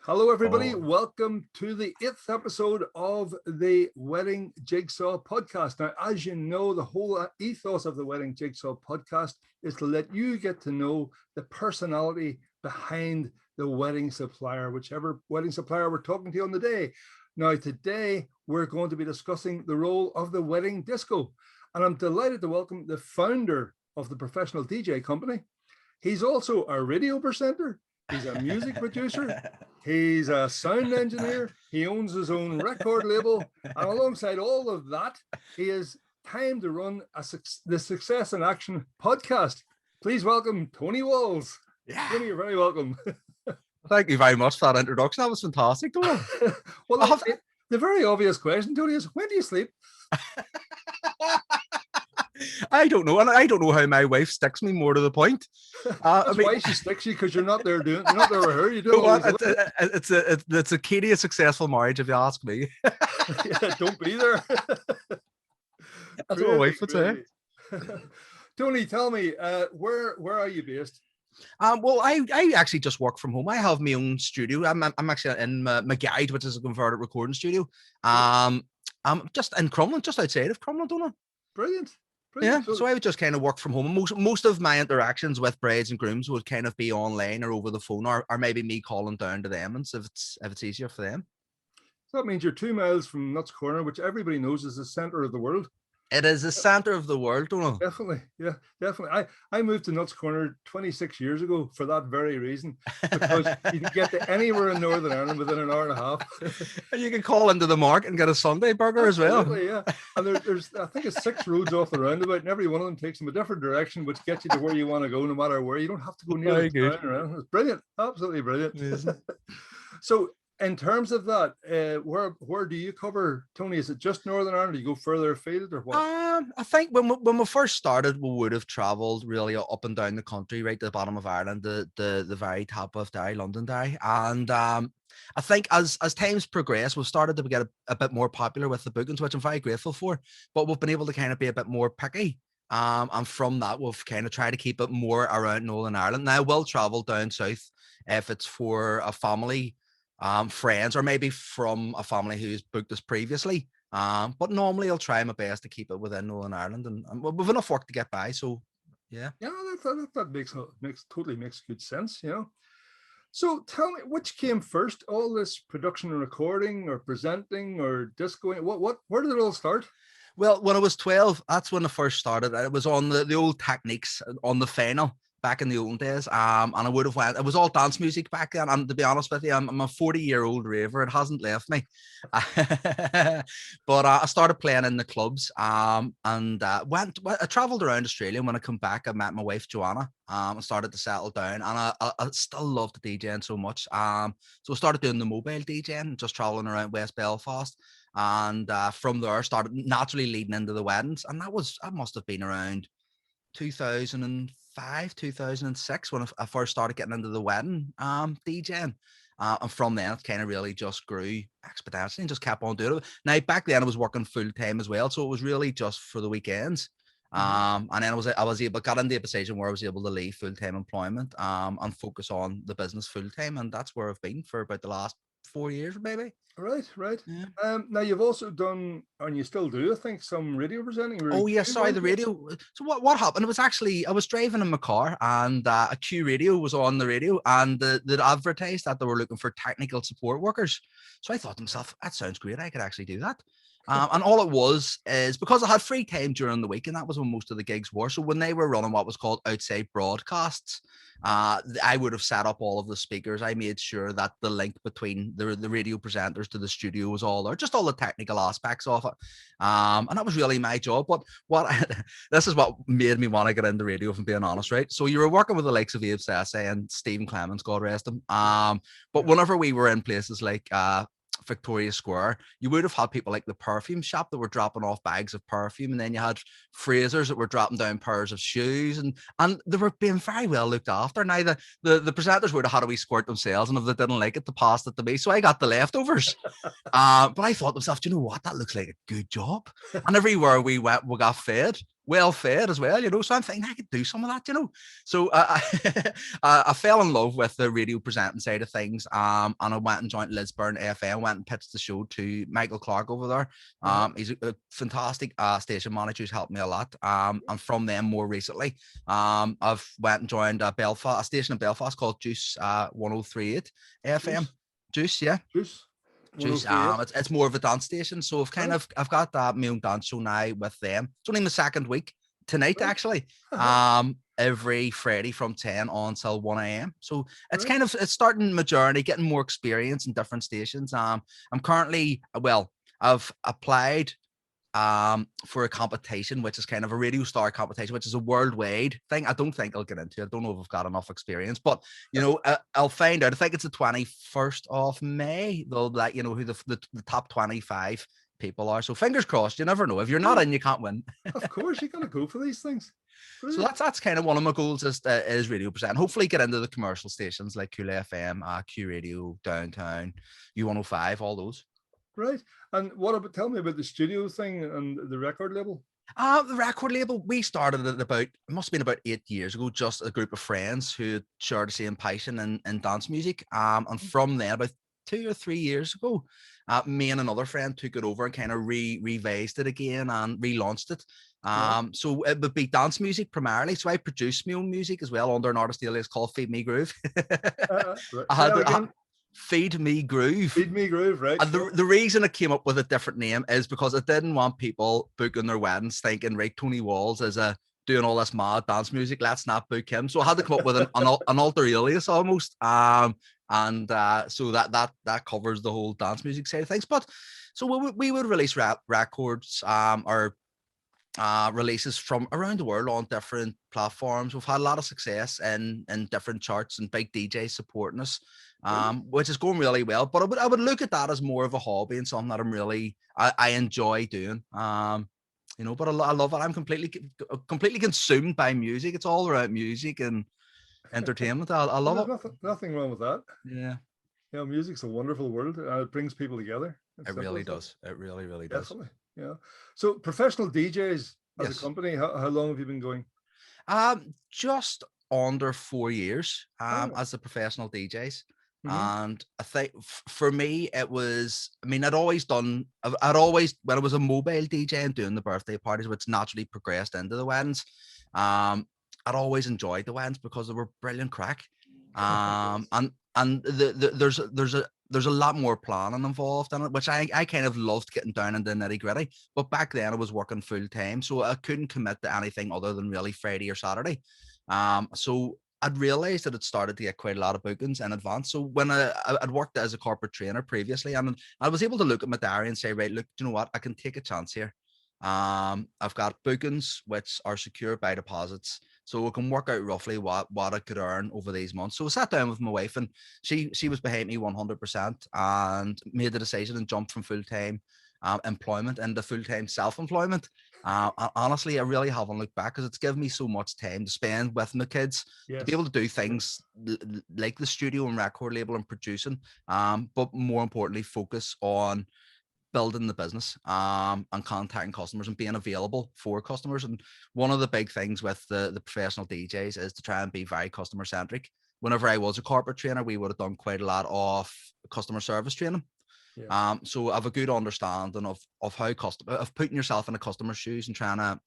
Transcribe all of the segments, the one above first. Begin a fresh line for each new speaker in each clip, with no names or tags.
Hello, everybody.
Oh,
Welcome to the 8th episode of the Wedding Jigsaw podcast. Now, as you know, the whole ethos of the Wedding Jigsaw podcast is to let you get to know the personality behind the wedding supplier, whichever wedding supplier we're talking to on the day. Now, today, we're going to be discussing the role of the wedding disco. And I'm delighted to welcome the founder of the Professional DJ company. He's also a radio presenter. He's a music producer. He's a sound engineer. He owns his own record label. And alongside all of that, he has time to run the Success in Action podcast. Please welcome Tony Walls.
yeah.
Tony, you're very welcome.
Thank you very much for that introduction. That was fantastic, Donal.
Well, the very obvious question, Tony, is when do you sleep?
I don't know, and I don't know how my wife sticks me, more to the point.
That's why she sticks you, because you're not there with her. You do
it's a key to a successful marriage, if you ask me.
Yeah, don't be there.
That's what my wife would say.
Tony, tell me, where are you based?
Well, I actually just work from home. I have my own studio. I'm actually in my guide, which is a converted recording studio. I'm just in Crumlin, just outside of Crumlin, Donal.
Brilliant.
Yeah, so I would just kind of work from home. Most of my interactions with brides and grooms would kind of be online or over the phone, or maybe me calling down to them, and if it's easier for them.
So that means you're 2 miles from Nuts Corner, which everybody knows is the center of the world.
It is the center of the world, don't know.
Definitely, yeah, definitely. I moved to Nuts Corner 26 years ago for that very reason, because you can get to anywhere in Northern Ireland within an hour and a half.
And you can call into the market and get a Sunday burger as well.
Yeah, and there's I think it's 6 roads off the roundabout, and every one of them takes them a different direction, which gets you to where you want to go, no matter where. You don't have to go near the town around. It's brilliant, absolutely brilliant. So, in terms of that, where do you cover, Tony? Is it just Northern Ireland? Do you go further afield, or what?
I think when we first started, we would have travelled really up and down the country, right to the bottom of Ireland, the very top of Derry, Londonderry, and I think as times progress, we've started to get a bit more popular with the bookings, which I'm very grateful for. But we've been able to kind of be a bit more picky. And from that, we've kind of tried to keep it more around Northern Ireland. Now, I will travel down south if it's for a family, friends, or maybe from a family who's booked us previously. But normally I'll try my best to keep it within Northern Ireland, and we've enough work to get by. So yeah.
Yeah, that makes good sense, you know. So tell me, which came first, all this production and recording, or presenting, or discoing? Where did it all start?
Well, when I was 12, that's when I first started. It was on the old Techniques on the Fennel back in the old days. And I would have went, it was all dance music back then. And to be honest with you, I'm a 40-year-old raver. It hasn't left me. But I started playing in the clubs, and I traveled around Australia. And when I come back, I met my wife, Joanna, and started to settle down. And I still loved the DJing so much. So I started doing the mobile DJing, just traveling around West Belfast. And from there, started naturally leading into the weddings. And that must have been around 2005, 2006 when I first started getting into the wedding DJing. And from then, it kind of really just grew exponentially and just kept on doing it. Now, back then, I was working full time as well, so it was really just for the weekends. And then got into a position where I was able to leave full time employment and focus on the business full time, and that's where I've been for about the last 4 years, maybe.
Right.
Yeah.
Now you've also done, and you still do, I think, some radio presenting.
Oh yeah, sorry, the radio. So what happened? It was actually, I was driving in my car, and a Q radio was on the radio, and they advertised that they were looking for technical support workers. So I thought to myself, that sounds great. I could actually do that. And all it was is because I had free time during the week, and that was when most of the gigs were. So when they were running what was called outside broadcasts, I would have set up all of the speakers. I made sure that the link between the radio presenters to the studio was all there, just all the technical aspects of it. And that was really my job. But this is what made me want to get into radio, if I'm being honest, right? So you were working with the likes of Abe Sesse and Stephen Clements, God rest him. But whenever we were in places like Victoria Square, you would have had people like the perfume shop that were dropping off bags of perfume, and then you had Frasers that were dropping down pairs of shoes, and they were being very well looked after. Now the presenters would have had a wee squirt themselves, and if they didn't like it, they passed it to me, so I got the leftovers. But I thought to myself, do you know what, that looks like a good job. And everywhere we went, we got fed. well fed as well, you know. So I'm thinking I could do some of that, you know. So I fell in love with the radio presenting side of things. And I went and joined Lisburn FM, went and pitched the show to Michael Clark over there. He's a fantastic station manager who's helped me a lot. And from them more recently, I've went and joined a station in Belfast called Juice 1038 FM. Juice, yeah. Juice. It's more of a dance station, so I've got my own dance show now with them. It's only my second week tonight, actually. Every Friday from 10 on till 1 a.m. So it's it's starting my journey, getting more experience in different stations. I'm currently, I've applied for a competition, which is kind of a radio star competition, which is a worldwide thing. I don't think I'll get into it. I don't know if I've got enough experience, but you know, I'll find out. I think it's the 21st of May. They'll let you know who the top 25 people are. So fingers crossed. You never know. If you're not in, you can't win.
Of course, you got to go for these things.
Brilliant. So that's kind of one of my goals is radio present. Hopefully get into the commercial stations like Cool FM, Q Radio, Downtown, U105, all those.
Right. And tell me about the studio thing and the record label.
The record label, we started it must have been about 8 years ago, just a group of friends who shared the same passion in dance music. And from there, about 2 or 3 years ago, me and another friend took it over and kind of revised it again and relaunched it. So it would be dance music primarily. So I produce my own music as well under an artist alias called Feed Me Groove. Feed Me Groove.
Feed Me Groove, right.
And the reason I came up with a different name is because I didn't want people booking their weddings thinking, right, Tony Walls is doing all this mad dance music, let's not book him. So I had to come up with an alter alias almost. So that covers the whole dance music side of things. But so we would release records or releases from around the world on different platforms. We've had a lot of success in different charts and big DJs supporting us. Which is going really well, but I would look at that as more of a hobby and something that I enjoy doing. You know, but I love it. I'm completely consumed by music. It's all around music and entertainment. I love it.
Nothing wrong with that.
Yeah.
You know, music's a wonderful world. It brings people together.
It really does. It really does.
Definitely. Yeah. So Professional DJs as a company, how long have you been going?
Just under 4 years as a Professional DJs. And I think for me, it was, I'd always, when I was a mobile DJ and doing the birthday parties, which naturally progressed into the weddings, I'd always enjoyed the weddings because they were brilliant crack. And there's a lot more planning involved in it, which I kind of loved getting down into the nitty gritty. But back then I was working full time, so I couldn't commit to anything other than really Friday or Saturday. So I'd realized that it started to get quite a lot of bookings in advance. So when I'd worked as a corporate trainer previously, and I was able to look at my diary and say, right, look, you know what, I can take a chance here. I've got bookings which are secured by deposits, so I can work out roughly what I could earn over these months. So I sat down with my wife, and she was behind me 100% and made the decision and jumped from full-time employment into full-time self-employment. Honestly, I really haven't looked back because it's given me so much time to spend with my kids, to be able to do things like the studio and record label and producing, but more importantly, focus on building the business and contacting customers and being available for customers. And one of the big things with the Professional DJs is to try and be very customer centric. Whenever I was a corporate trainer, we would have done quite a lot of customer service training. So I have a good understanding of how of putting yourself in a customer's shoes and trying to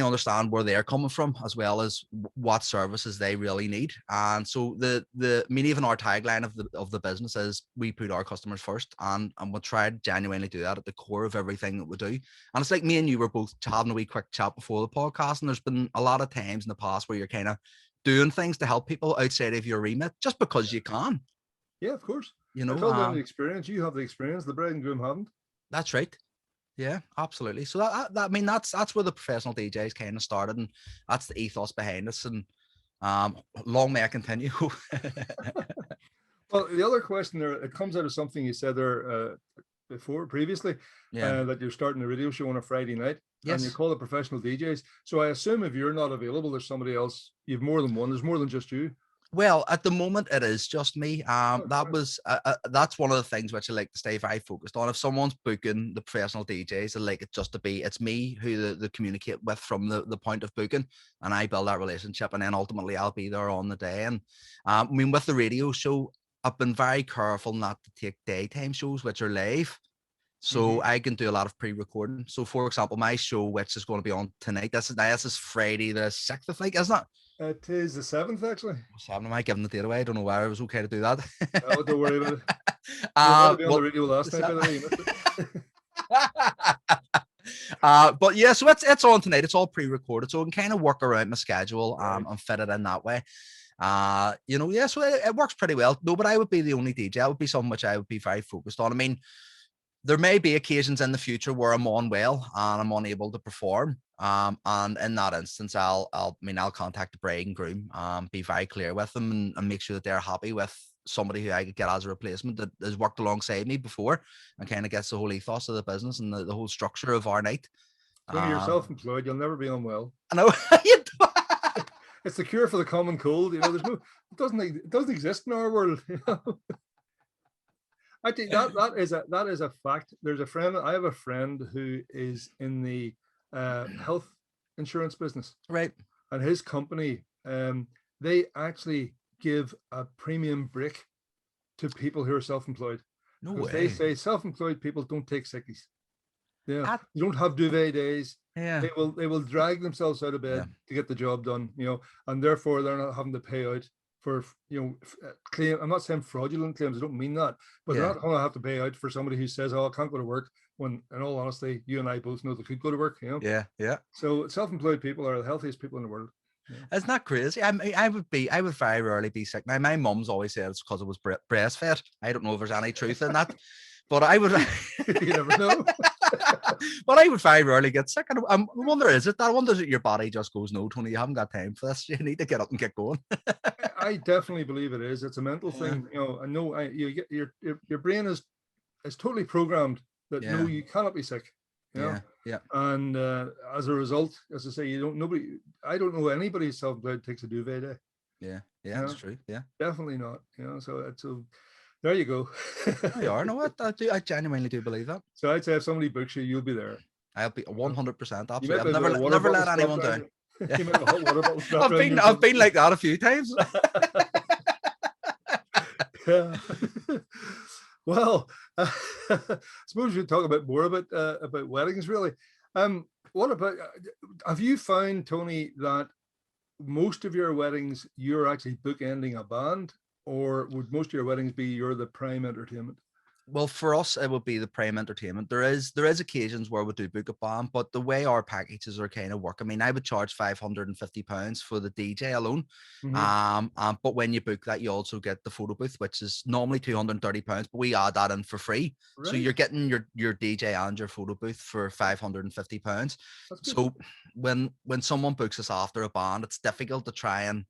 understand where they're coming from, as well as what services they really need. And so even our tagline of the business is we put our customers first, and we'll try to genuinely do that at the core of everything that we do. And it's like me and you were both having a wee quick chat before the podcast, and there's been a lot of times in the past where you're kind of doing things to help people outside of your remit just because you can.
Yeah, of course.
You know,
I told them the experience. You have the experience. The bride and groom haven't.
That's right. Yeah, absolutely. So that's where the Professional DJs kind of started, and that's the ethos behind us. And long may I continue.
Well, the other question there, it comes out of something you said there previously, that you're starting a radio show on a Friday night, and you call it Professional DJs. So I assume if you're not available, there's somebody else. You've more than one. There's more than just you.
Well, at the moment, it is just me.
Oh,
That's one of the things which I like to stay very focused on. If someone's booking the professional DJs, I like it just to be it's me who they communicate with from the point of booking, and I build that relationship, and then ultimately I'll be there on the day. And I mean, with the radio show, I've been very careful not to take daytime shows which are live. So I can do a lot of pre-recording. So, for example, my show, which is going to be on tonight, this is Friday the 6th, I think, isn't it?
it is the 7th, actually.
Am I giving the date away? I don't know why it was okay to do that.
Oh, don't worry about it. You were meant to be on the radio last night, by the way. You missed it.
But yeah, so it's on tonight. It's all pre-recorded, so I can kind of work around my schedule and fit it in that way. Yeah, so it works pretty well. No, but I would be the only DJ. That would be something which I would be very focused on. I mean, there may be occasions in the future where I'm unwell and I'm unable to perform. And in that instance, I'll contact the bride and groom, be very clear with them and make sure that they're happy with somebody who I could get as a replacement that has worked alongside me before and kind of gets the whole ethos of the business and the whole structure of our night.
When you're self-employed, you'll never be unwell.
I know.
It's the cure for the common cold. You know, it doesn't exist in our world. You know? I think that is a fact. I have a friend who is in the health insurance business,
right?
And his company, they actually give a premium break to people who are self-employed.
No way.
They say self-employed people don't take sickies. Yeah, you don't have duvet days.
Yeah,
they will drag themselves out of bed to get the job done. You know, and therefore they're not having to pay out for claim. I'm not saying fraudulent claims. I don't mean that, but they're not going to have to pay out for somebody who says, "Oh, I can't go to work." When, in all honesty, you and I both know they could go to work. You know.
Yeah.
So self-employed people are the healthiest people in the world.
Yeah. Isn't that crazy? I would very rarely be sick. My mum's always said it's because it was breastfed. I don't know if there's any truth in that, but I would.
You never know.
But I would very rarely get sick. And I wonder, is it that? I wonder that your body just goes, no, Tony, you haven't got time for this. You need to get up and get going.
I definitely believe it is. It's a mental thing. You know, I know you get your brain is totally programmed that no, you cannot be sick. You know?
Yeah.
And as a result, as I say, I don't know anybody who's self-employed takes a duvet day.
Yeah, that's true. Yeah,
definitely not. You know, so there you go.
You are. No, I genuinely do believe that.
So I'd say if somebody books you, you'll be there.
I'll be 100%. Absolutely. I've never let anyone down. I've been like that a few times.
Yeah. Well, I suppose we should talk about more about weddings, really. What about? Have you found, Tony, that most of your weddings you're actually bookending a band? Or would most of your weddings be you're the prime entertainment?
Well, for us, it would be the prime entertainment. There is occasions where we do book a band, but the way our packages are kind of work, I mean, I would charge £550 for the DJ alone. But when you book that, you also get the photo booth, which is normally £230, but we add that in for free. Right. So you're getting your DJ and your photo booth for £550. So when someone books us after a band, it's difficult to try and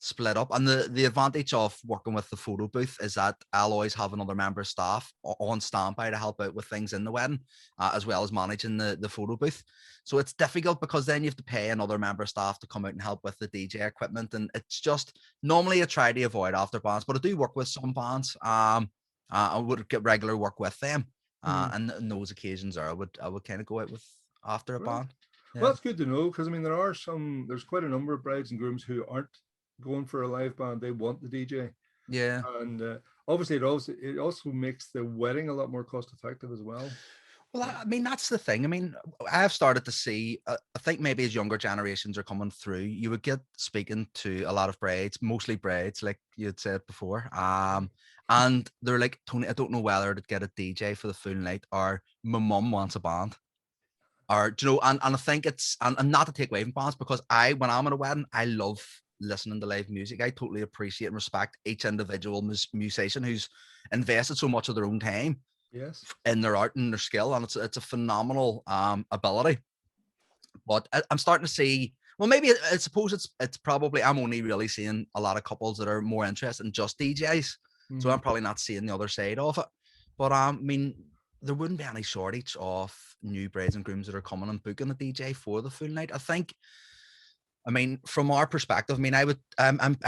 split up. And the advantage of working with the photo booth is that I'll always have another member of staff on standby to help out with things in the wedding, as well as managing the photo booth. So it's difficult because then you have to pay another member of staff to come out and help with the DJ equipment. And it's just, normally I try to avoid after bands, but I do work with some bands. I would get regular work with them. And in those occasions I would kind of go out with after a band.
Yeah. Well, that's good to know, because I mean, there's quite a number of brides and grooms who aren't going for a live band. They want the DJ.
Yeah.
And obviously it also makes the wedding a lot more cost effective as well.
Well, I mean, that's the thing. I mean, I've started to see, I think maybe as younger generations are coming through, you would get speaking to a lot of brides, mostly brides, like you had said before. And they're like, Tony, I don't know whether to get a DJ for the full night or my mum wants a band. Or, you know, and I think it's, and not to take away from bands, because when I'm at a wedding, I love listening to live music. I totally appreciate and respect each individual musician who's invested so much of their own time in their art and their skill, and it's a phenomenal ability. But I'm starting to see, well, maybe I suppose it's probably, I'm only really seeing a lot of couples that are more interested in just DJs, so I'm probably not seeing the other side of it. But I mean, there wouldn't be any shortage of new brides and grooms that are coming and booking a DJ for the full night. I think I mean, from our perspective, I mean, I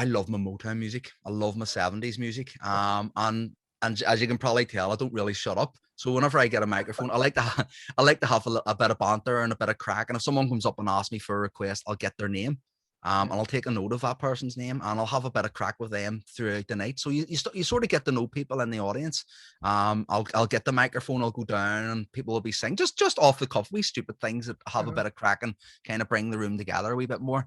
love my Motown music. I love my 70s music. And as you can probably tell, I don't really shut up. So whenever I get a microphone, I like to I like to have a bit of banter and a bit of crack. And if someone comes up and asks me for a request, I'll get their name. And I'll take a note of that person's name, and I'll have a bit of crack with them throughout the night. So you sort of get to know people in the audience. I'll get the microphone, I'll go down, and people will be singing just off the cuff, wee stupid things that have a bit of crack and kind of bring the room together a wee bit more.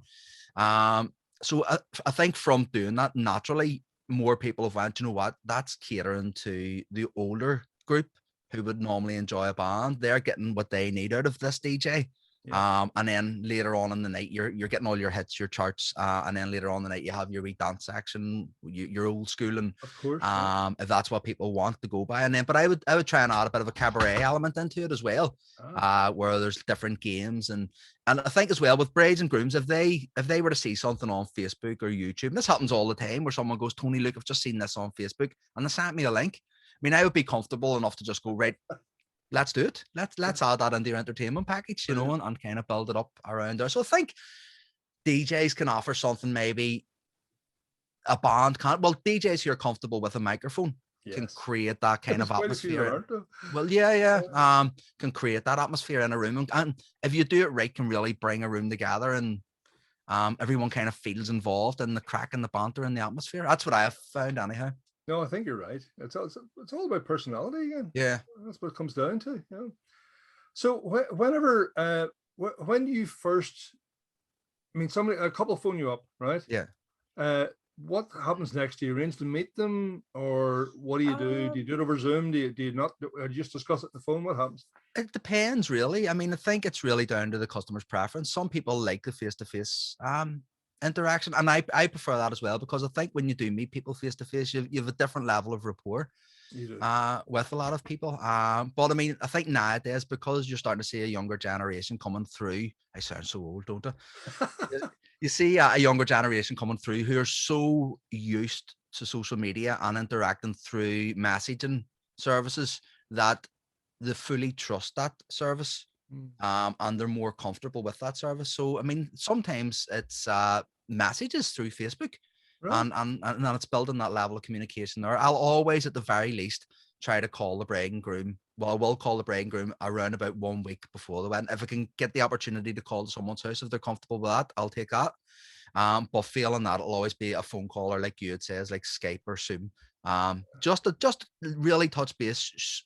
So I think from doing that, naturally, more people have went, you know what, that's catering to the older group who would normally enjoy a band. They're getting what they need out of this DJ. And then later on in the night, you're getting all your hits, your charts, and then later on in the night, you have your wee dance section, your old school, and
of course,
if that's what people want to go by. And then, but I would try and add a bit of a cabaret element into it as well, where there's different games, and I think as well with brides and grooms, if they were to see something on Facebook or YouTube, and this happens all the time, where someone goes, Tony, look, I've just seen this on Facebook, and they sent me a link. I mean, I would be comfortable enough to just go, right, let's do it. Let's add that into your entertainment package, you know, and kind of build it up around there. So I think DJs can offer something maybe a band can't. Well, DJs who are comfortable with a microphone can create that kind of atmosphere. Well, can create that atmosphere in a room, and if you do it right, can really bring a room together, and everyone kind of feels involved in the crack and the banter and the atmosphere. That's what I have found, anyhow.
No, I think you're right. It's all about personality again.
Yeah,
that's what it comes down to. Yeah. So whenever when you first, I mean, a couple phone you up, right?
Yeah.
What happens next? Do you arrange to meet them, or what do you do? Do you do it over Zoom? Do you not? Or do you just discuss it on the phone? What happens?
It depends, really. I mean, I think it's really down to the customer's preference. Some people like the face-to-face interaction, and I prefer that as well, because I think when you do meet people face to face, you have a different level of rapport with a lot of people. But I mean, I think nowadays, because you're starting to see a younger generation coming through, I sound so old, don't I? You see a younger generation coming through who are so used to social media and interacting through messaging services that they fully trust that service. And they're more comfortable with that service. So I mean, sometimes it's messages through Facebook, and it's building that level of communication there. I'll always, at the very least, try to call the bride and groom. Well, I will call the bride and groom around about 1 week before the wedding. If I can get the opportunity to call to someone's house, if they're comfortable with that, I'll take that. But failing that, it'll always be a phone call, or like you had says, like Skype or Zoom. Just to really touch base,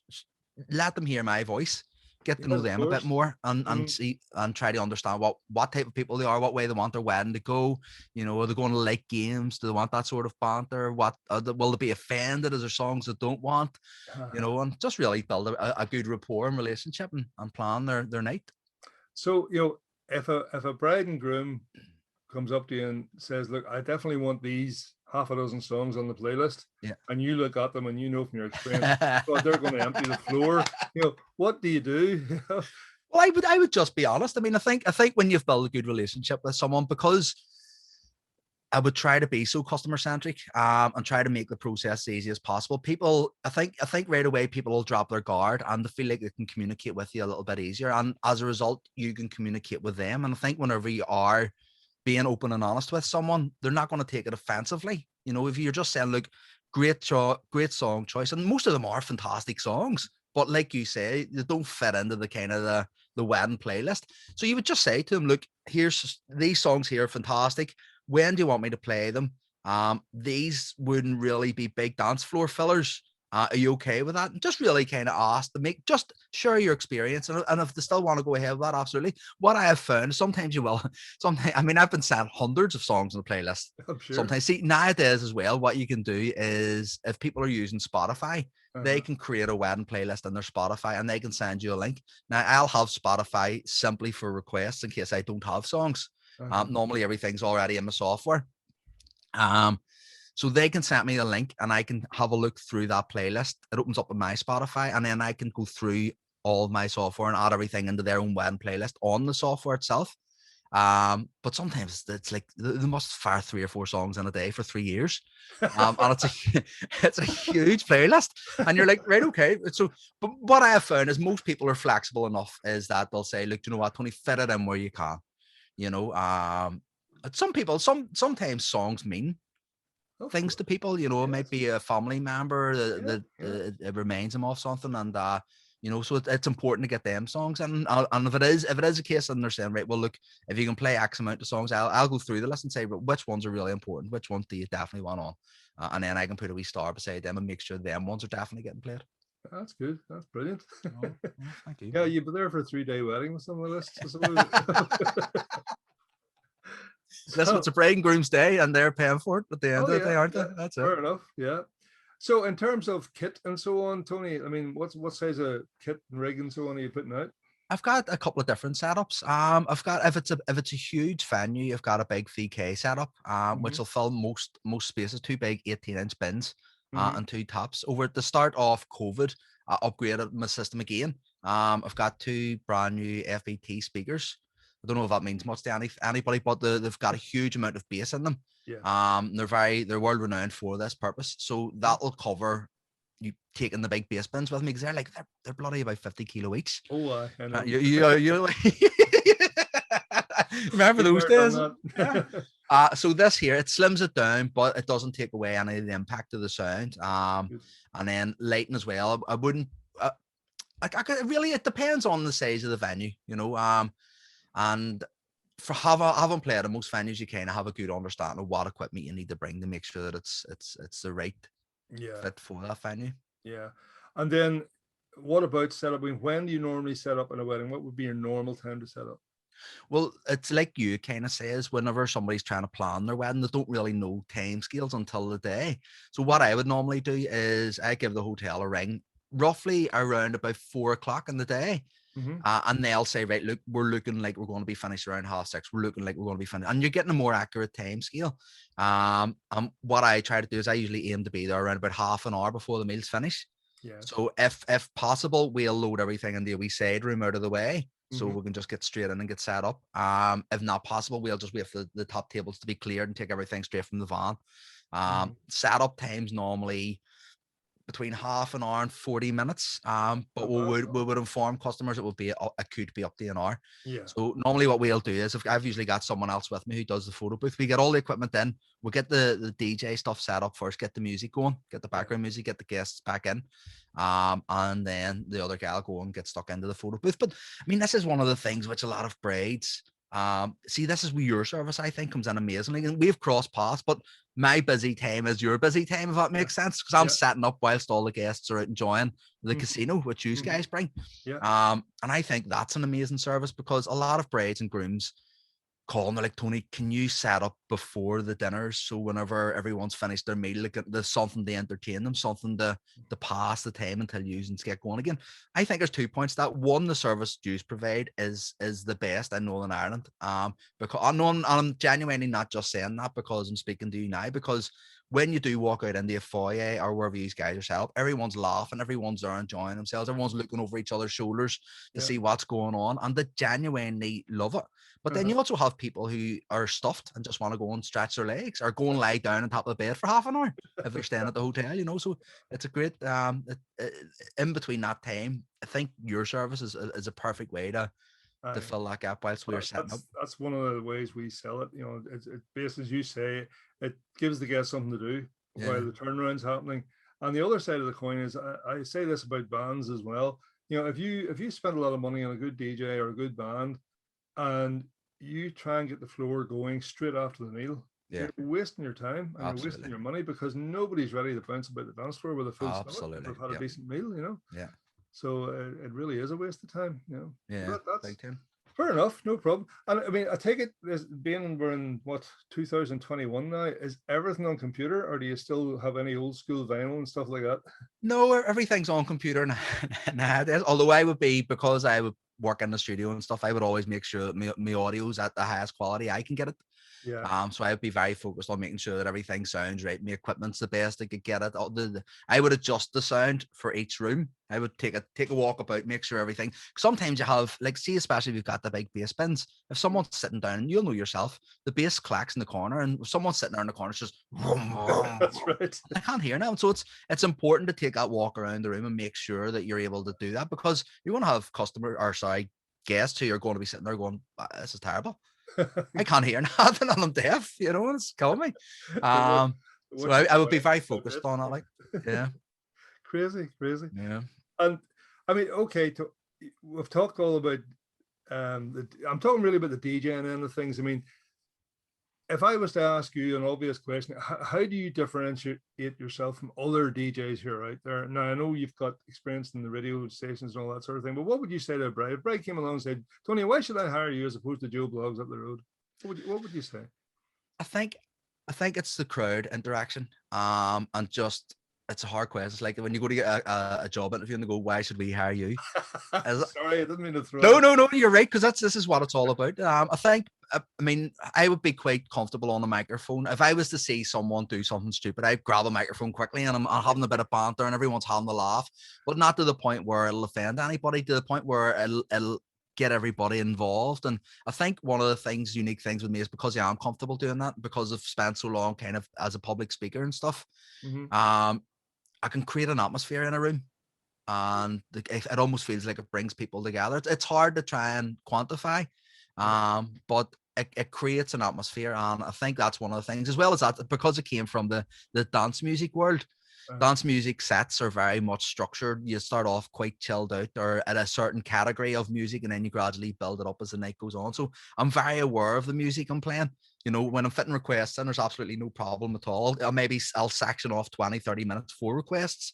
let them hear my voice, get to know them a bit more, and see and try to understand what type of people they are, what way they want their wedding to go. You know, are they going to like games? Do they want that sort of banter? What will they be offended? Is there songs they don't want? You know, and just really build a good rapport and relationship, and plan their night.
So, you know, if a bride and groom comes up to you and says, look, I definitely want these half a dozen songs on the playlist, and you look at them and you know from your experience, God, they're going to empty the floor. You know, what do you do?
Well, I would just be honest. I mean, I think when you've built a good relationship with someone, because I would try to be so customer centric, and try to make the process as easy as possible. People, I think right away, people will drop their guard and they feel like they can communicate with you a little bit easier, and as a result, you can communicate with them. And I think whenever you are being open and honest with someone, they're not going to take it offensively. You know, if you're just saying, look, great song choice, and most of them are fantastic songs, but like you say, they don't fit into the kind of the wedding playlist. So you would just say to them, look, here's these songs here, fantastic. When do you want me to play them? These wouldn't really be big dance floor fillers. Are you okay with that? And just really kind of ask to just share your experience. And if they still want to go ahead with that, absolutely. What I have found, sometimes you will. Sometimes, I mean, I've been sent hundreds of songs on the playlist.
I'm sure.
Sometimes, see, nowadays as well, what you can do is, if people are using Spotify, they can create a wedding playlist in their Spotify, and they can send you a link. Now, I'll have Spotify simply for requests in case I don't have songs. Normally, everything's already in my software. So they can send me a link, and I can have a look through that playlist. It opens up in my Spotify, and then I can go through all of my software and add everything into their own wedding playlist on the software itself. But sometimes it's like they must fire 3 or 4 songs in a day for 3 years. And it's a huge playlist. And you're like, right, okay. So, but what I have found is most people are flexible enough, is that they'll say, look, you know what, Tony, fit it in where you can. You know, Some people, sometimes songs mean
Of
things to
course.
people. You know, it might
Yes.
be a family member
Yeah.
that,
Yeah.
it reminds them of something, and you know, so it's important to get them songs. And if it is a case, and they're saying, right, well, look, if you can play X amount of songs, I'll go through the list and say, but which ones are really important, which ones do you definitely want on, and then I can put a wee star beside them and make sure them ones are definitely getting played.
That's good. That's brilliant.
Oh, thank you.
Yeah, you'd be there for a 3-day wedding with some of the lists, I suppose.
Listen,
So,
it's a bride and groom's day, and they're paying for it at the end
oh
of the
yeah,
day, aren't they?
yeah,
That's it.
fair enough. Yeah. So in terms of kit and so on, Tony, I mean, what size of kit and rig and so on are you putting out?
I've got a couple of different setups. I've got, if it's a huge venue, I've got a big VK setup, which
Hmm.
will fill most spaces. Two big 18-inch bins,
Hmm.
and two tops. Over at the start of COVID, I upgraded my system again. I've got two brand new FET speakers. I don't know if that means much to anybody, but they've got a huge amount of bass in them.
Yeah.
They're world renowned for this purpose. So
Mhm.
that will cover you taking the big bass bins with me, because they're bloody about 50 kilo each.
Oh, I know.
You remember
Been
those
there, done
days? Yeah.
that.
So this here, it slims it down, but it doesn't take away any of the impact of the sound.
Good.
And then lighting as well. I wouldn't. Really, it depends on the size of the venue, you know. And for having played in most venues, you kind of have a good understanding of what equipment you need to bring to make sure that it's the right
Yeah.
fit for that venue.
Yeah. And then what about setup? I mean, when do you normally set up in a wedding? What would be your normal time to set up?
Well, it's like you kind of says, whenever somebody's trying to plan their wedding, they don't really know time scales until the day. So what I would normally do is I give the hotel a ring roughly around about 4 o'clock in the day.
Hmm.
And they'll say, right, look, we're looking like we're going to be finished around 6:30. We're looking like we're going to be finished. And you're getting a more accurate time scale. What I try to do is I usually aim to be there around about half an hour before the meal's finished.
Yes.
So if possible, we'll load everything in the wee side room out of the way, so
Hmm.
we can just get straight in and get set up. If not possible, we'll just wait for the top tables to be cleared and take everything straight from the van.
Hmm.
Setup times normally between half an hour and 40 minutes. But
Not bad.
we would inform customers it could be up to an hour.
Yeah.
So normally what we'll do is, if I've usually got someone else with me who does the photo booth, we get all the equipment in, we get the DJ stuff set up first, get the music going, get the
Yeah.
background music, get the guests back in. And then the other guy will go and get stuck into the photo booth. But I mean, this is one of the things which a lot of brides see, this is where your service, I think, comes in amazingly. And we've crossed paths, but my busy time is your busy time, if that
Yeah.
makes sense. Because I'm
Yeah.
setting up whilst all the guests are out enjoying the
Mhm.
casino, which you
Mhm.
guys bring.
Yeah.
And I think that's an amazing service, because a lot of brides and grooms call and they're like, Tony, can you set up before the dinners, so whenever everyone's finished their meal, like, there's something to entertain them, something to pass the time until you and get going again. I think there's 2 points to that. One, the service you provide is the best in Northern Ireland. Because I know I'm genuinely not just saying that because I'm speaking to you now, because when you do walk out into a foyer or wherever you guys are set up, everyone's laughing, everyone's there enjoying themselves, everyone's looking over each other's shoulders to
Yeah.
see what's going on, and they genuinely love it. But then you also have people who are stuffed and just want to go and stretch their legs, or go and lie down on top of the bed for half an hour if they're staying at the hotel, you know. So it's a great in between that time. I think your service is a perfect way to
Aye.
fill that gap whilst we're setting up.
That's one of the ways we sell it. You know, it based, as you say, it gives the guests something to do while
Yeah.
the turnaround's happening. And the other side of the coin is, I say this about bands as well. You know, if you spend a lot of money on a good DJ or a good band, and you try and get the floor going straight after the meal,
Yeah.
you're wasting your time and you're wasting
Absolutely.
your money, because nobody's ready to bounce about the dance floor with a full stomach if
Absolutely.
they've had a
Yeah.
decent meal, you know.
Yeah.
So it really is a waste of time, you know.
Yeah.
That's
Big time.
fair enough, no problem. And I mean, I take it, as being we're in what, 2021 now, is everything on computer, or do you still have any old school vinyl and stuff like that?
No, everything's on computer nowadays. Although I would be, because I would work in the studio and stuff, I would always make sure that my audio's at the highest quality I can get it.
Yeah.
So I would be very focused on making sure that everything sounds right. My equipment's the best I could get it. I would adjust the sound for each room. I would take a walk about, make sure everything. Sometimes you have, like, see, especially if you've got the big bass bins. If someone's sitting down, and you'll know yourself, the bass clacks in the corner, and if someone's sitting there in the corner, it's just
That's right.
I can't hear now. So it's important to take that walk around the room and make sure that you're able to do that, because you want to have guests who are going to be sitting there going, "Ah, this is terrible." I can't hear nothing and I'm deaf, you know, it's killing me. So
What's
I would be very
the
focused on it, like, yeah,
crazy, crazy.
yeah.
And I mean, okay, we've talked all about I'm talking really about the DJing and the things. I mean, if I was to ask you an obvious question, how do you differentiate yourself from other DJs who are out there? Now, I know you've got experience in the radio stations and all that sort of thing, but what would you say to a Bride? If Bride came along and said, Tony, why should I hire you as opposed to Joe Blogs up the road? What would you say?
I think it's the crowd interaction. And just it's a hard question. It's like when you go to get a job interview and they go, "Why should we hire you?"
Sorry, I didn't mean to throw.
No, you're right, because this is what it's all about. I think, I mean, I would be quite comfortable on a microphone if I was to see someone do something stupid. I'd grab a microphone quickly and I'm having a bit of banter and everyone's having a laugh, but not to the point where it'll offend anybody. To the point where it'll get everybody involved. And I think one of the unique things with me is because I am comfortable doing that, because I've spent so long kind of as a public speaker and stuff. I can create an atmosphere in a room, and it almost feels like it brings people together. It's hard to try and quantify, but it creates an atmosphere, and I think that's one of the things, as well as that, because it came from the dance music world. Dance music sets are very much structured. You start off quite chilled out or at a certain category of music, and then you gradually build it up as the night goes on. So I'm very aware of the music I'm playing. You know, when I'm fitting requests in, there's absolutely no problem at all. I'll section off 20-30 minutes for requests.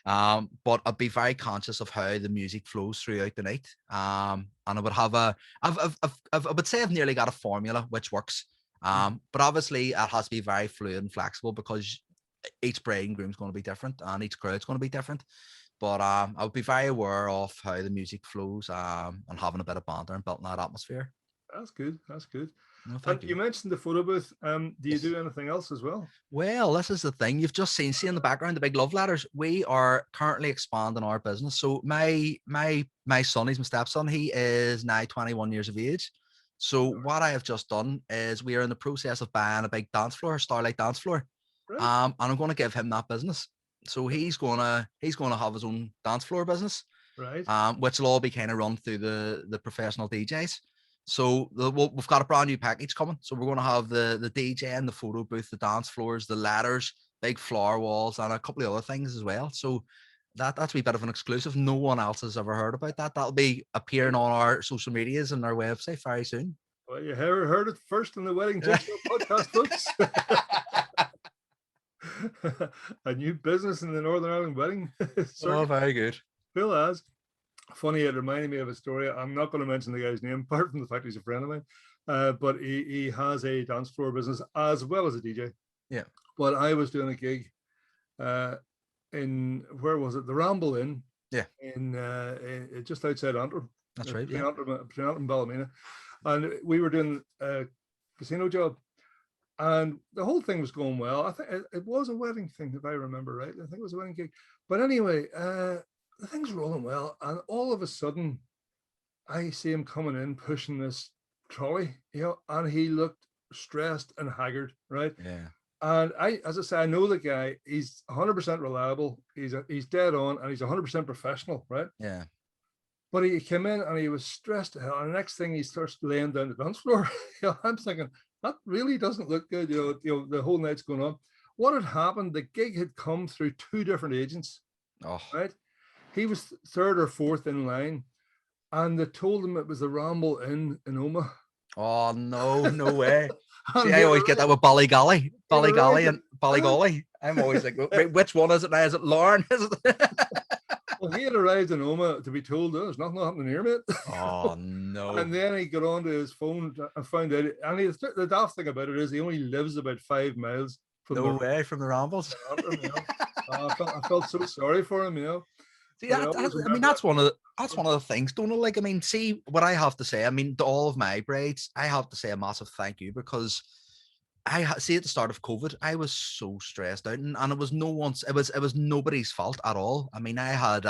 But I'd be very conscious of how the music flows throughout the night. And I would have I would say I've nearly got a formula which works. But obviously it has to be very fluid and flexible, because each bride and groom is going to be different and each crowd's going to be different. But I would be very aware of how the music flows, and having a bit of banter and building that atmosphere.
That's good. That's good.
No,
and you mentioned the photo booth. Do you do anything else as well?
Well, this is the thing. You've just see in the background the big love letters. We are currently expanding our business. So my son, he's my stepson. He is now 21 years of age. So what I have just done is we are in the process of buying a big dance floor, Starlight dance floor. Right. And I'm going to give him that business. So he's gonna have his own dance floor business,
right?
Which will all be kind of run through the professional DJs. So we've got a brand new package coming. So we're going to have the DJ and the photo booth, the dance floors, the ladders, big floor walls, and a couple of other things as well. So that's a bit of an exclusive. No one else has ever heard about that. That'll be appearing on our social medias and our website very soon.
Well, you heard it first in the Wedding Jigsaw podcast, folks. A new business in the Northern Ireland wedding.
Oh, very good.
Cool as. Funny, it reminded me of a story. I'm not going to mention the guy's name, apart from the fact he's a friend of mine. But he has a dance floor business as well as a DJ.
Yeah.
But I was doing a gig in, where was it? The Ramble Inn.
Yeah.
In just outside Antrim.
That's right.
Between Antrim and Ballymena. And we were doing a casino job. And the whole thing was going well. I think it was a wedding thing, if I remember right. I think it was a wedding gig. But anyway, the thing's rolling well. And all of a sudden, I see him coming in, pushing this trolley, and he looked stressed and haggard, right?
Yeah.
And as I say, I know the guy. He's 100% reliable. He's dead on, and he's 100% professional, right?
Yeah.
But he came in and he was stressed to hell. And the next thing, he starts laying down the dance floor. I'm thinking, that really doesn't look good. The whole night's going on. What had happened? The gig had come through two different agents.
Oh.
Right? He was third or fourth in line, and they told him it was the Ramble Inn in Omagh.
Oh no way! See, I always get that with Ballygolly, and Ballygolly. I'm always like, wait, which one is it now? Is it Lauren? Is it?
Well, he had arrived in Omagh to be told, there's nothing happening here, mate.
Oh, no.
And then he got onto his phone and found out, and the daft thing about it is he only lives about 5 miles from
from the Rambles.
I felt so sorry for him,
See, that's one of the things, Donal. Like, I mean, see what I have to say. I mean, to all of my brides, I have to say a massive thank you, because see, at the start of COVID, I was so stressed out, and it was it was nobody's fault at all. I mean, I had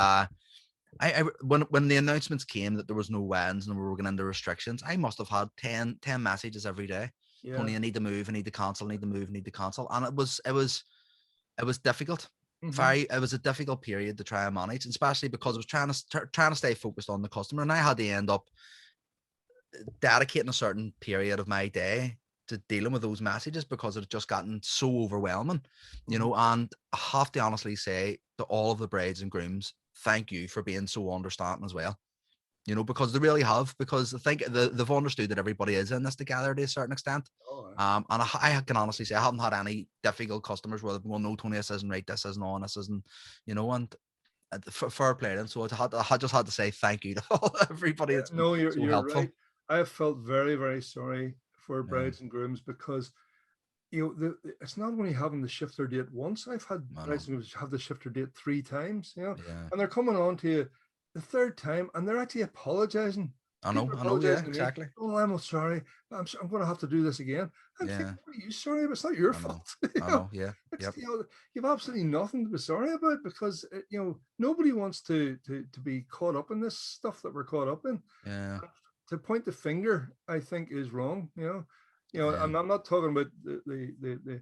when the announcements came that there was no weddings and we were going into restrictions, I must have had 10 messages every day. Yeah. Tony, I need to move, I need to cancel, I need to move, I need to cancel, and it was difficult. Mm-hmm. It was a difficult period to try and manage, especially because I was trying to stay focused on the customer, and I had to end up dedicating a certain period of my day to dealing with those messages because it's just gotten so overwhelming, you know. And I have to honestly say to all of the brides and grooms, thank you for being so understanding as well, you know, because they really have, because I think they've understood that everybody is in this together to a certain extent. And I can honestly say I haven't had any difficult customers where they've gone, no, Tony, this isn't right, this isn't on, this isn't, you know. And fair play. And so I just had to say thank you to everybody. It's been
No,
so
you're
helpful.
right. I have felt very, very sorry for brides and grooms because, you know, it's not only having to shift their date once. I've had brides and grooms have to shift their date 3 times, you know, and they're coming on to you the 3rd time and they're actually apologizing.
I know, yeah, exactly.
Oh, I'm sorry. I'm going to have to do this again. I'm thinking, what are you sorry about? It's not your fault.
I know, yeah.
Yep. You know, you've absolutely nothing to be sorry about because, you know, nobody wants to be caught up in this stuff that we're caught up in.
Yeah.
To point the finger, I think, is wrong. You know, I'm not talking about the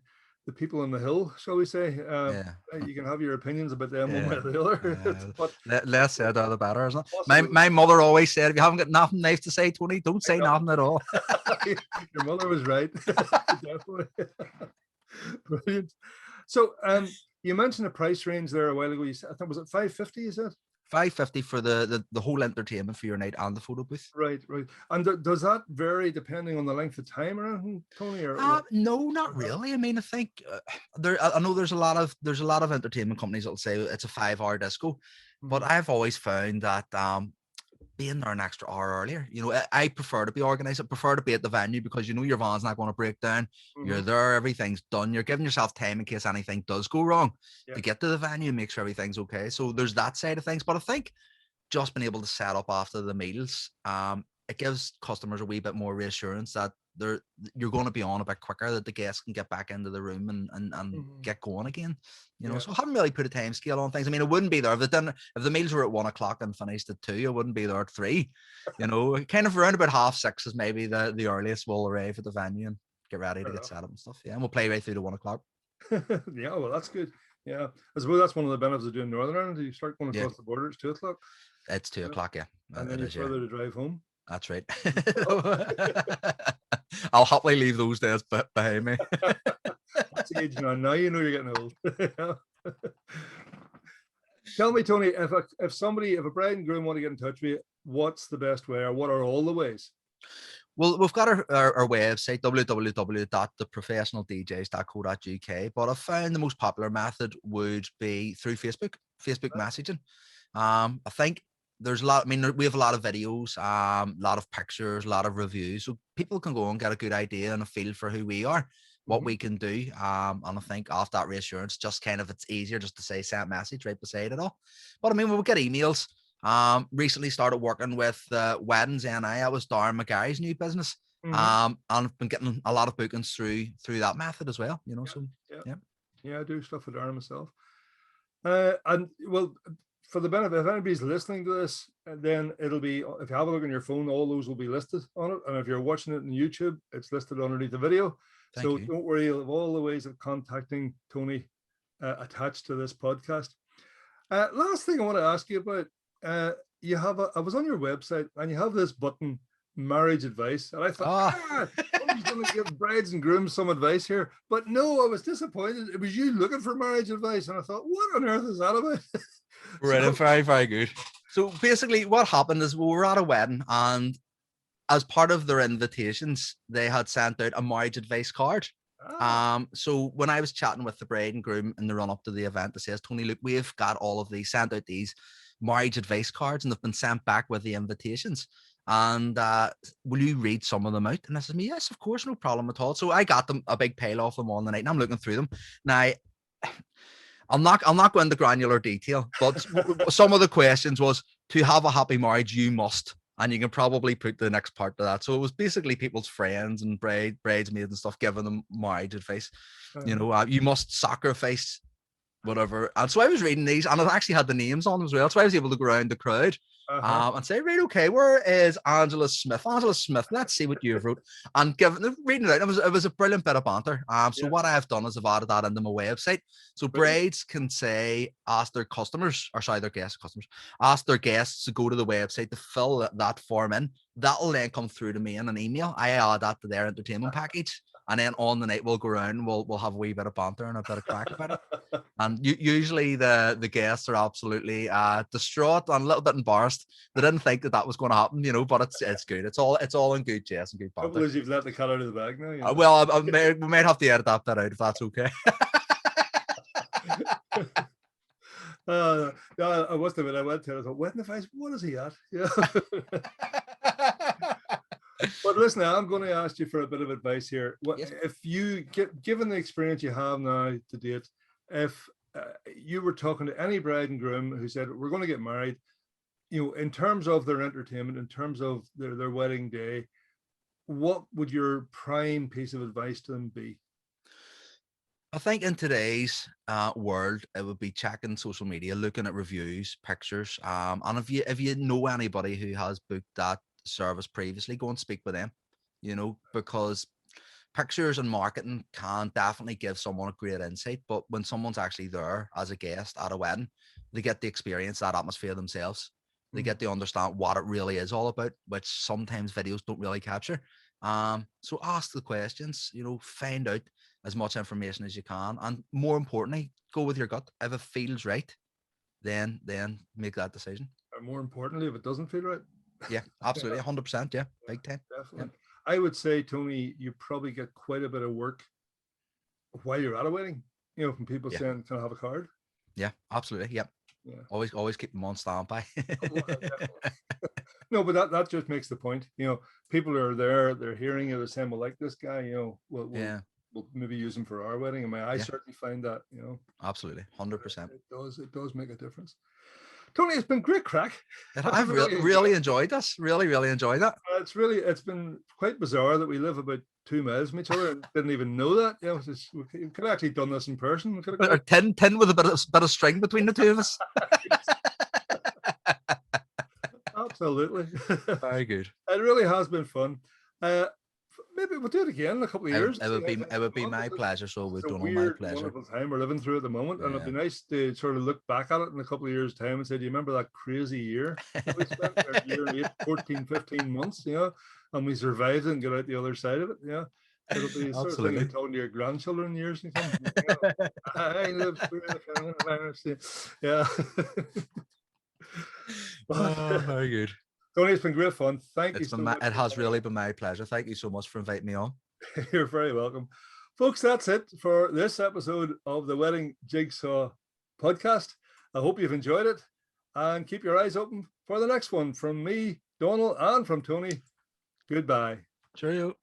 people on the hill, shall we say. You can have your opinions about them one way or the other. But
less said the better, isn't it? My mother always said, if you haven't got nothing nice to say, Tony, don't say nothing at all.
Your mother was right. Definitely. Brilliant. So you mentioned a price range there a while ago. I think, was it $550, is it?
$550 for the whole entertainment for your night and the photo booth.
Right. And does that vary depending on the length of time or anything, Tony?
No, not really. I mean, I think I know there's a lot of entertainment companies that'll say it's a 5-hour disco, but I've always found that being there an extra hour earlier, you know, I prefer to be organized. I prefer to be at the venue because, you know, your van's not going to break down. You're there, everything's done. You're giving yourself time in case anything does go wrong to get to the venue and make sure everything's okay. So there's that side of things. But I think just being able to set up after the meals, it gives customers a wee bit more reassurance that you're going to be on a bit quicker, that the guests can get back into the room and get going again. You know, so I haven't really put a time scale on things. I mean, I wouldn't be there if the meals were at 1 o'clock and finished at 2. I wouldn't be there at 3. You know, kind of around about 6:30 is maybe the earliest we'll arrive at the venue and get ready to get set up and stuff. Yeah, and we'll play right through to 1 o'clock.
Yeah, well, that's good. Yeah, I suppose that's one of the benefits of doing Northern Ireland. You start going across the border, it's 2 o'clock.
It's 2 o'clock, yeah.
And then you're further to drive home.
That's right. I'll happily leave those days behind me.
That's the age now you know you're getting old. Tell me, Tony, if a bride and groom want to get in touch with you, what's the best way, or what are all the ways?
Well, we've got our website, www.theprofessionaldjs.co.uk, but I found the most popular method would be through Facebook messaging. I think there's a lot, I mean, we have a lot of videos, a lot of pictures, a lot of reviews, so people can go and get a good idea and a feel for who we are, what we can do. And I think off that reassurance, just kind of, it's easier just to say send message right beside it all. But I mean, we'll get emails. Recently started working with Weddings NI. That was Darren McGarry's new business. And I've been getting a lot of bookings through that method as well, you know.
Yeah, I do stuff with Darren myself. And well, for the benefit, if anybody's listening to this, then it'll be, if you have a look on your phone, all those will be listed on it. And if you're watching it on YouTube, it's listed underneath the video. So don't worry, you'll have all the ways of contacting Tony attached to this podcast. Last thing I want to ask you about, I was on your website and you have this button, marriage advice, and I thought, Tony's going to give brides and grooms some advice here. But no, I was disappointed. It was you looking for marriage advice, and I thought, what on earth is that about?
Right, very, very good. So basically what happened is we were at a wedding, and as part of their invitations, they had sent out a marriage advice card. So when I was chatting with the bride and groom in the run up to the event, they says, Tony, look, we've got all of these, sent out these marriage advice cards, and they've been sent back with the invitations. And will you read some of them out? And I said, yes, of course, no problem at all. So I got them, a big pile of them on the night, and I'm looking through them. Now, I'll not go into granular detail, but some of the questions was, to have a happy marriage, you must. And you can probably put the next part to that. So it was basically people's friends and bridesmaids and stuff giving them marriage advice. You know, you must sacrifice whatever. And so I was reading these, and I actually had the names on them as well. So I was able to go around the crowd and say, right, okay, where is Angela Smith? Angela Smith, let's see what you've wrote. And reading it out, it was a brilliant bit of banter. So what I've done is I've added that into my website. So brides can say, ask their guests to go to the website to fill that form in. That'll then come through to me in an email. I add that to their entertainment package. And then on the night we'll go around, we'll have a wee bit of banter and a bit of crack about it. And usually the guests are absolutely distraught and a little bit embarrassed. They didn't think that was going to happen, but it's good. It's all in good jest and good banter.
Because you've let the cat out of the bag now.
Well, we might have to edit that out if that's okay.
I must admit, I went to it. I thought, wedding advice, what is he at? Yeah. But listen, I'm going to ask you for a bit of advice here. If you given the experience you have now to date, if you were talking to any bride and groom who said we're going to get married, in terms of their entertainment, in terms of their wedding day, what would your prime piece of advice to them be?
I think in today's world, it would be checking social media, looking at reviews, pictures, and if you know anybody who has booked that service previously, go and speak with them, because pictures and marketing can definitely give someone a great insight, but when someone's actually there as a guest at a wedding, they get to experience that atmosphere themselves. They get to understand what it really is all about, which sometimes videos don't really capture. So ask the questions, find out as much information as you can, and more importantly, go with your gut. If it feels right, then make that decision.
Or more importantly, if it doesn't feel right.
Yeah, absolutely, 100%. Yeah, big time.
Definitely. Yeah. I would say, Tony, you probably get quite a bit of work while you're at a wedding. From people saying, "Can I have a card?"
Yeah, absolutely. Yeah. Always keep them on standby.
No, but that just makes the point. People are there, they're hearing it, they're saying, "Well, like this guy, we'll maybe use him for our wedding." I certainly find that,
Absolutely, 100%.
It does make a difference. Tony, it's been great crack.
I've really enjoyed this. Really enjoyed it.
It's been quite bizarre that we live about 2 miles from each other and didn't even know that. We could have actually done this in person.
Or 10 with a bit of string between the two of us.
Absolutely.
Very good.
It really has been fun. Maybe we'll do it again in a couple of years.
It would be my pleasure. So we've done all my pleasure.
Wonderful time we're living through at the moment, and it'd be nice to sort of look back at it in a couple of years' time and say, "Do you remember that crazy year that we spent? A year and 14, 15 months, and we survived it and got out the other side of it." Yeah, it'll be sort of thing you're talking to your grandchildren years to come. I lived through the yeah.
Very good.
Tony, it's been great fun. Thank you so much.
It has really been my pleasure. Thank you so much for inviting me on.
You're very welcome. Folks, that's it for this episode of the Wedding Jigsaw podcast. I hope you've enjoyed it, and keep your eyes open for the next one. From me, Donal, and from Tony, goodbye.
Cheerio.